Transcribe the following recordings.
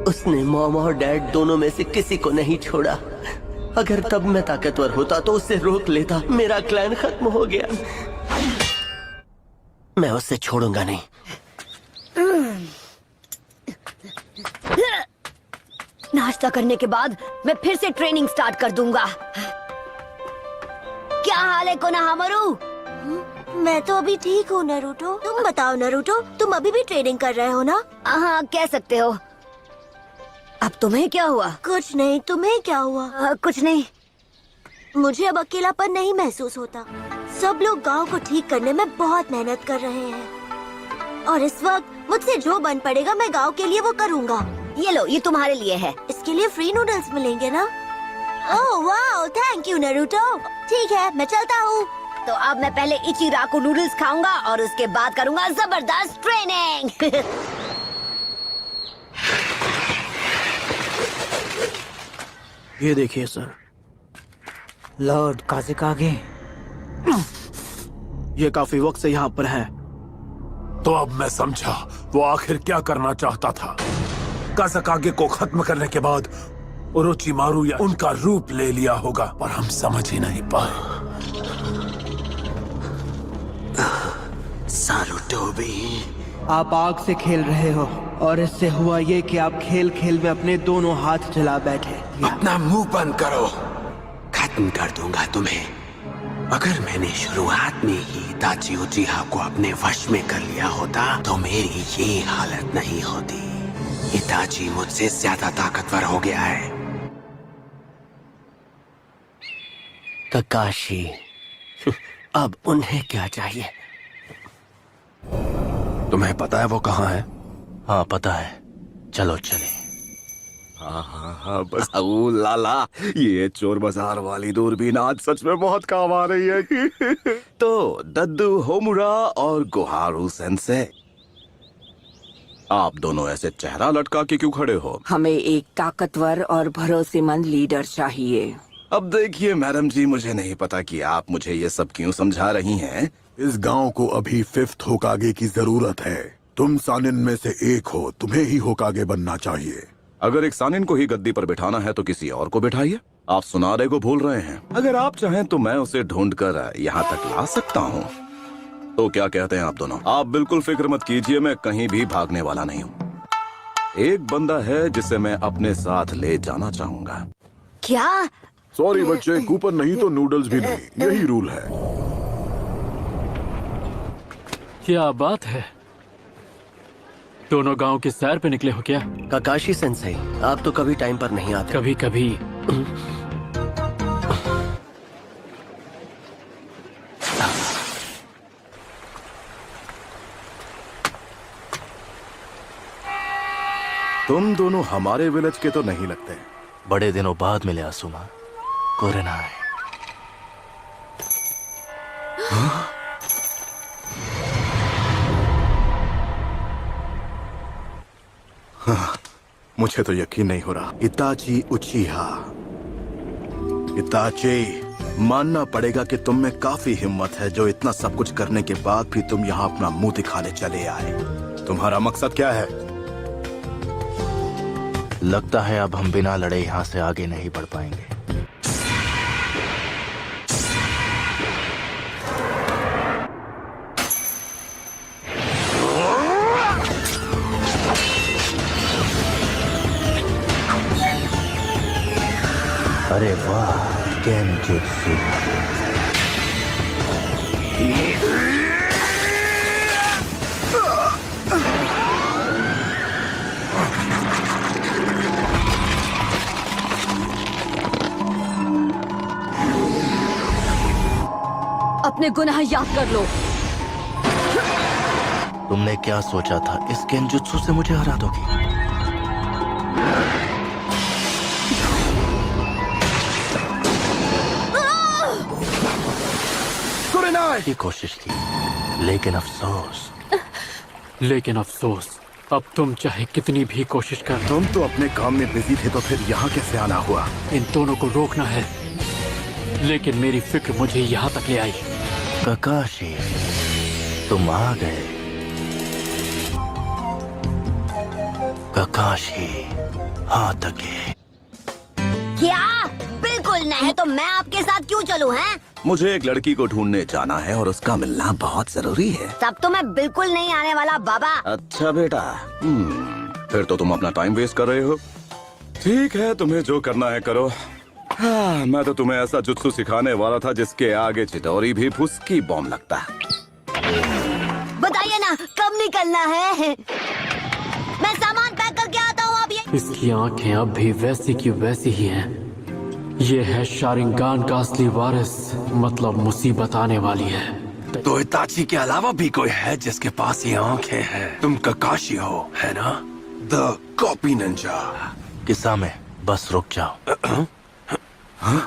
उसने मॉम और डैड दोनों में से किसी को नहीं छोड़ा। अगर तब मैं ताकतवर होता तो उसे रोक लेता। मेरा क्लैन खत्म हो गया। मैं उसे छोड़ूंगा नहीं। नाश्ता करने के बाद मैं फिर से ट्रेनिंग स्टार्ट कर दूंगा। क्या हाल है कोनोहामारू? मैं तो अभी ठीक हूँ नारुतो। तुम बताओ नारुतो, तुम अभी भी ट्रेनिंग कर रहे हो ना? हाँ, कह सकते हो। अब तुम्हें क्या हुआ? कुछ नहीं, तुम्हें क्या हुआ? कुछ नहीं। मुझे अब अकेलापन नहीं महसूस होता। सब लोग गांव को ठीक करने में बहुत मेहनत कर रहे हैं और इस वक्त मुझसे जो बन पड़ेगा मैं गांव के लिए वो करूँगा। ये लो, ये तुम्हारे लिए है। इसके लिए फ्री नूडल्स मिलेंगे ना? ओह वाह, थैंक यू नारुतो। ठीक है, मैं चलता हूँ। तो अब मैं पहले इचिराकू नूडल्स खाऊंगा और उसके बाद करूंगा जबरदस्त ट्रेनिंग। ये देखिए सर, लॉर्ड काज़ेकागे। ये काफी वक्त से यहाँ पर है। तो अब मैं समझा वो आखिर क्या करना चाहता था। काज़ेकागे को खत्म करने के बाद ओरोचिमारू या उनका रूप ले लिया होगा, पर हम समझ ही नहीं पाए। सारुटोबी, आप आग से खेल रहे हो और इससे हुआ ये कि आप खेल खेल में अपने दोनों हाथ जला बैठे। अपना मुंह बंद करो, खत्म कर दूंगा तुम्हें। अगर मैंने शुरुआत में ही इताची उचिहा को अपने वश में कर लिया होता तो मेरी ये हालत नहीं होती। इताची मुझसे ज्यादा ताकतवर हो गया है। ककाशी, अब उन्हें क्या चाहिए? तुम्हें पता है वो कहाँ है? हाँ पता है, चलो चले। हाँ बस। ओ लाला, ये चोर बाजार वाली दूरबीन आज सच में बहुत काम आ रही है। तो दद्दू होमुरा और गोहारू सेंसे, आप दोनों ऐसे चेहरा लटका के क्यों खड़े हो? हमें एक ताकतवर और भरोसेमंद लीडर चाहिए। अब देखिए मैडम जी, मुझे नहीं पता कि आप मुझे ये सब क्यों समझा रही हैं। इस गांव को अभी 5th होकागे की जरूरत है। तुम सानिन में से एक हो, तुम्हें ही होकागे बनना चाहिए। अगर एक सानिन को ही गद्दी पर बिठाना है तो किसी और को बिठाइए। आप सुनारे को भूल रहे हैं। अगर आप चाहें तो मैं उसे ढूंढकर यहाँ तक ला सकता हूँ। तो क्या कहते हैं आप दोनों? आप बिल्कुल फिक्र मत कीजिए, मैं कहीं भी भागने वाला नहीं हूँ। एक बंदा है जिसे मैं अपने साथ ले जाना चाहूंगा। क्या? सॉरी बच्चे, कूपन नहीं तो नूडल्स भी नहीं, यही रूल है। क्या बात है, दोनों गांव की सैर पे निकले हो क्या? ककाशी सेंसेई, आप तो कभी टाइम पर नहीं आते। कभी कभी। तुम दोनों हमारे विलेज के तो नहीं लगते। बड़े दिनों बाद मिले आसुमा। कोरेनाई। मुझे तो यकीन नहीं हो रहा। इताची उचिहा, इताची, मानना पड़ेगा कि तुम में काफी हिम्मत है जो इतना सब कुछ करने के बाद भी तुम यहाँ अपना मुंह दिखाने चले आए। तुम्हारा मकसद क्या है? लगता है अब हम बिना लड़े यहाँ से आगे नहीं बढ़ पाएंगे। अरे वाह, गेनजुत्सु। अपने गुनाह याद कर लो। तुमने क्या सोचा था, इस गेनजुत्सु से मुझे हरा दोगी? की कोशिश की, लेकिन अफसोस। लेकिन अफसोस, अब तुम चाहे कितनी भी कोशिश कर तुम तो अपने काम में बिजी थे, तो फिर यहाँ कैसे आना हुआ? इन दोनों को रोकना है, लेकिन मेरी फिक्र मुझे यहाँ तक ले आई। ककाशी, तुम आ गए। ककाशी, हाँ तके। क्या? बिल्कुल नहीं, तो मैं आपके साथ क्यों चलूं हैं? मुझे एक लड़की को ढूंढने जाना है और उसका मिलना बहुत जरूरी है। तब तो मैं बिल्कुल नहीं आने वाला बाबा। अच्छा बेटा, फिर तो तुम अपना टाइम वेस्ट कर रहे हो। ठीक है, तुम्हें जो करना है करो। हाँ, मैं तो तुम्हें ऐसा जुत्सु सिखाने वाला था जिसके आगे चितौरी भी फुसकी बॉम्ब लगता है। बताइए ना, कब निकलना है? मैं सामान पैक करके आता हूँ अब। ये इसकी आंखें अब भी वैसी की वैसी ही हैं। ये है शारिंगान का असली वारिस, मतलब मुसीबत आने वाली है। तो इताची के अलावा भी कोई है जिसके पास ये आंखें हैं? तुम ककाशी हो, है ना? The copy Ninja. किस्सा में बस रुक जाओ।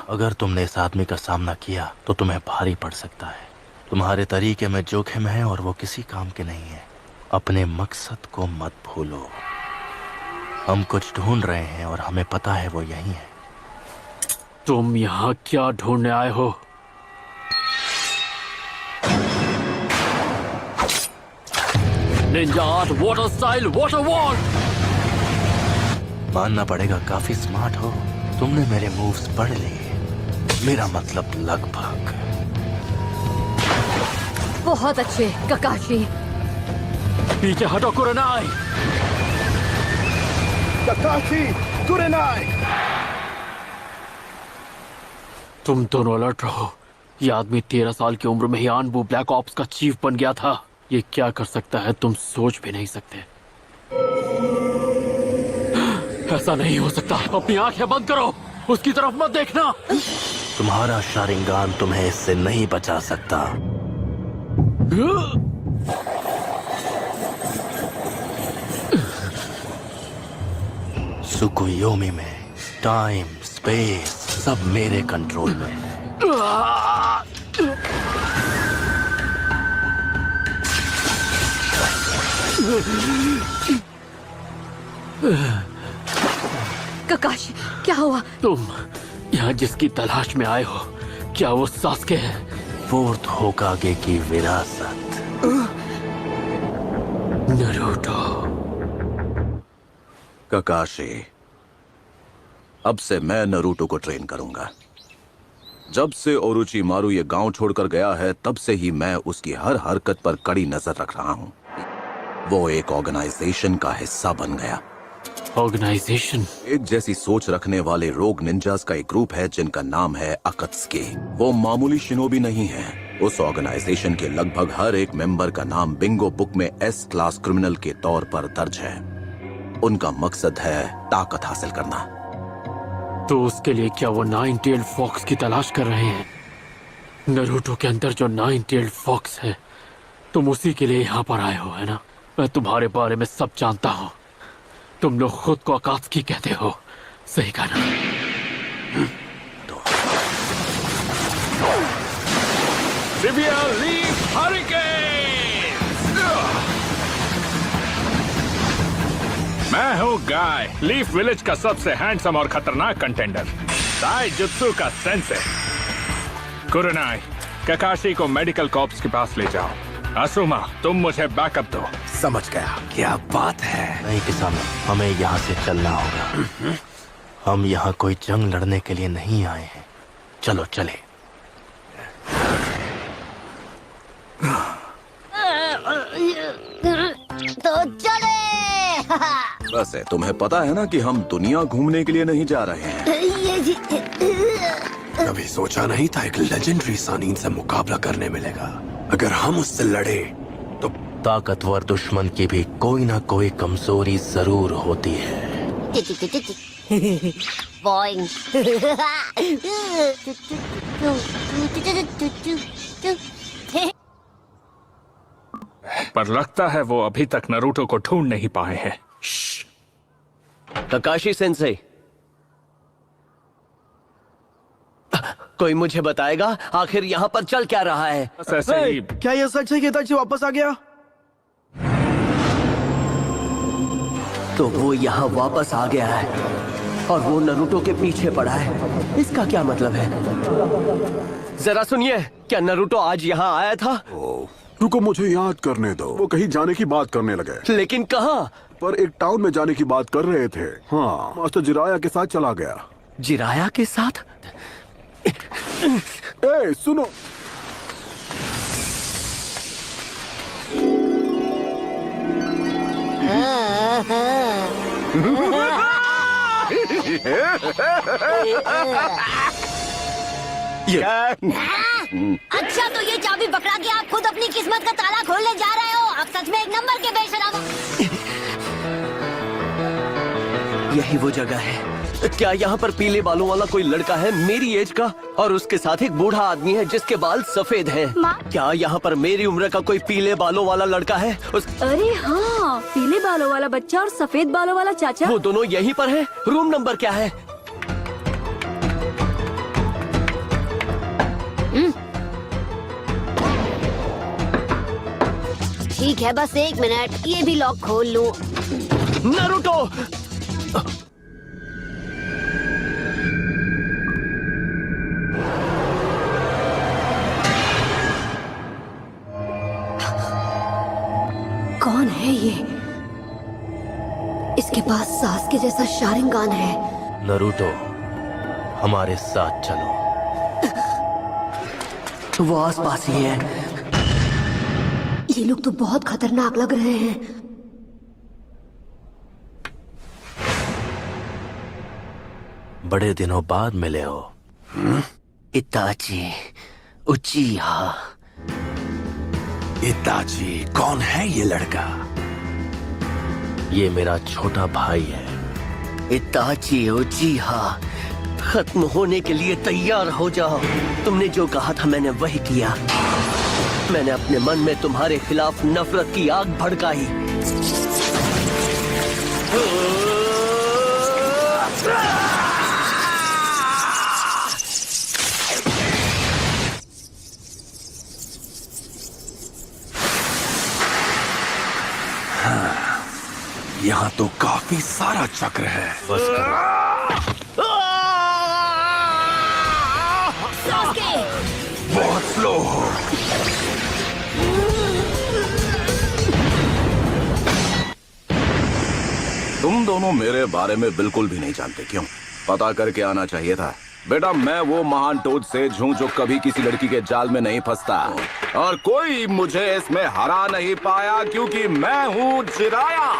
अगर तुमने इस आदमी का सामना किया तो तुम्हें भारी पड़ सकता है। तुम्हारे तरीके में जोखिम है और वो किसी काम के नहीं है। अपने मकसद को मत भूलो। हम कुछ ढूंढ रहे हैं और हमें पता है वो यही है। तुम यहाँ क्या ढूंढने आए हो? Ninja art water style water wall. मानना पड़ेगा, काफी स्मार्ट हो। तुमने मेरे मूव्स पढ़ लिए। मेरा मतलब लगभग। बहुत अच्छे ककाशी। पीछे हटो कुरनाई। ककाशी, कुरनाई। तुम दोनों अलर्ट रहो। ये आदमी 13 साल की उम्र में ही आनबू ब्लैक ऑप्स का चीफ बन गया था। ये क्या कर सकता है तुम सोच भी नहीं सकते। ऐसा नहीं हो सकता। अपनी आंखें बंद करो, उसकी तरफ मत देखना। तुम्हारा शारिंगान तुम्हें इससे नहीं बचा सकता। सुकुयोमी में टाइम स्पेस सब मेरे कंट्रोल में है। ककाशी, क्या हुआ? तुम यहाँ जिसकी तलाश में आए हो, क्या वो सास्के है? फोर्थ होकागे की विरासत। नरूटो। ककाशी, अब से मैं नरूटो को ट्रेन करूंगा। जब से ओरोचिमारू ये गांव छोड़कर गया है, तब से ही मैं उसकी हर हरकत पर कड़ी नजर रख रहा हूँ। वो एक ऑर्गेनाइजेशन का हिस्सा बन गया। ऑर्गेनाइजेशन? एक जैसी सोच रखने वाले रोग निंजास का एक ग्रुप है जिनका नाम है अकत्सुकी। वो मामूली शिनोबी नहीं है। उस ऑर्गेनाइजेशन के लगभग हर एक मेंबर का नाम बिंगो बुक में एस क्लास क्रिमिनल के तौर पर दर्ज है। उनका मकसद है ताकत हासिल करना। तो उसके लिए क्या वो 9-tailed फॉक्स की तलाश कर रहे हैं? नरूटो के अंदर जो 9-tailed फॉक्स है, तुम उसी के लिए यहाँ पर आए हो, है ना? मैं तुम्हारे बारे में सब जानता हूँ। तुम लोग खुद को अकात्सुकी कहते हो, सही कहा ना? Severe leaf hurricane. मैं हूँ गाय, लीफ विलेज का सबसे हैंडसम और खतरनाक कंटेंडर, ताइजुत्सु का सेंसे। कुरनाई, ककाशी को मेडिकल कॉर्प्स के पास ले जाओ। असुमा, तुम मुझे बैकअप दो। समझ गया। क्या बात है? नहीं किसान, हमें यहाँ से चलना होगा। हम यहाँ कोई जंग लड़ने के लिए नहीं आए हैं। चलो चले। तो चले। वैसे तुम्हें पता है ना कि हम दुनिया घूमने के लिए नहीं जा रहे हैं। कभी सोचा नहीं था एक लेजेंडरी सानीन से मुकाबला करने मिलेगा। अगर हम उससे लड़े तो ताकतवर दुश्मन की भी कोई ना कोई कमजोरी जरूर होती है। बॉइंग। पर लगता है वो अभी तक नरूटो को ढूंढ नहीं पाए हैं। ककाशी सेंसेई, कोई मुझे बताएगा आखिर यहाँ पर चल क्या रहा है? ऐसे ही क्या ये सच है कि इताची वापस आ गया? तो वो यहाँ वापस आ गया है और वो नरूटो के पीछे पड़ा है। इसका क्या मतलब है? जरा सुनिए, क्या नरूटो आज यहाँ आया था? रुको, मुझे याद करने दो। वो कहीं जाने की बात करने लगे। लेकिन कहाँ? पर एक टाउन में जाने की बात कर रहे थे। हाँ, मास्टर जिराया के साथ चला गया। जिराया के साथ? ए, सुनो। अच्छा, तो ये चाबी पकड़ा के आप खुद अपनी किस्मत का ताला खोलने जा रहे हो? आप सच में एक नंबर के बेशरम हो। यही वो जगह है। क्या यहाँ पर पीले बालों वाला कोई लड़का है मेरी एज का, और उसके साथ एक बूढ़ा आदमी है जिसके बाल सफेद हैं? क्या यहाँ पर मेरी उम्र का कोई पीले बालों वाला लड़का है? अरे हाँ, पीले बालों वाला बच्चा और सफेद बालों वाला चाचा। वो दोनों यहीं पर हैं। रूम नंबर क्या है? ठीक है, बस 1 मिनट, ये भी लॉक खोल लूं। नारुतो! कौन है ये? इसके पास सास के जैसा शारिंगान है। नरूटो, हमारे साथ चलो। वो आसपास ही है। ये लोग तो बहुत खतरनाक लग रहे हैं। बड़े दिनों बाद मिले हो। इताची उचिहा। इताची, कौन है ये लड़का? ये मेरा छोटा भाई है। इताची उचिहा, खत्म होने के लिए तैयार हो जाओ। तुमने जो कहा था मैंने वही किया। मैंने अपने मन में तुम्हारे खिलाफ नफरत की आग भड़काई। यहाँ तो काफी सारा चक्र है। बस बहुत स्लो हो। तुम दोनों मेरे बारे में बिल्कुल भी नहीं जानते। क्यों? पता करके आना चाहिए था। बेटा, मैं वो महान टोड सेज हूँ जो कभी किसी लड़की के जाल में नहीं फंसता, और कोई मुझे इसमें हरा नहीं पाया क्योंकि मैं हूँ जिराया।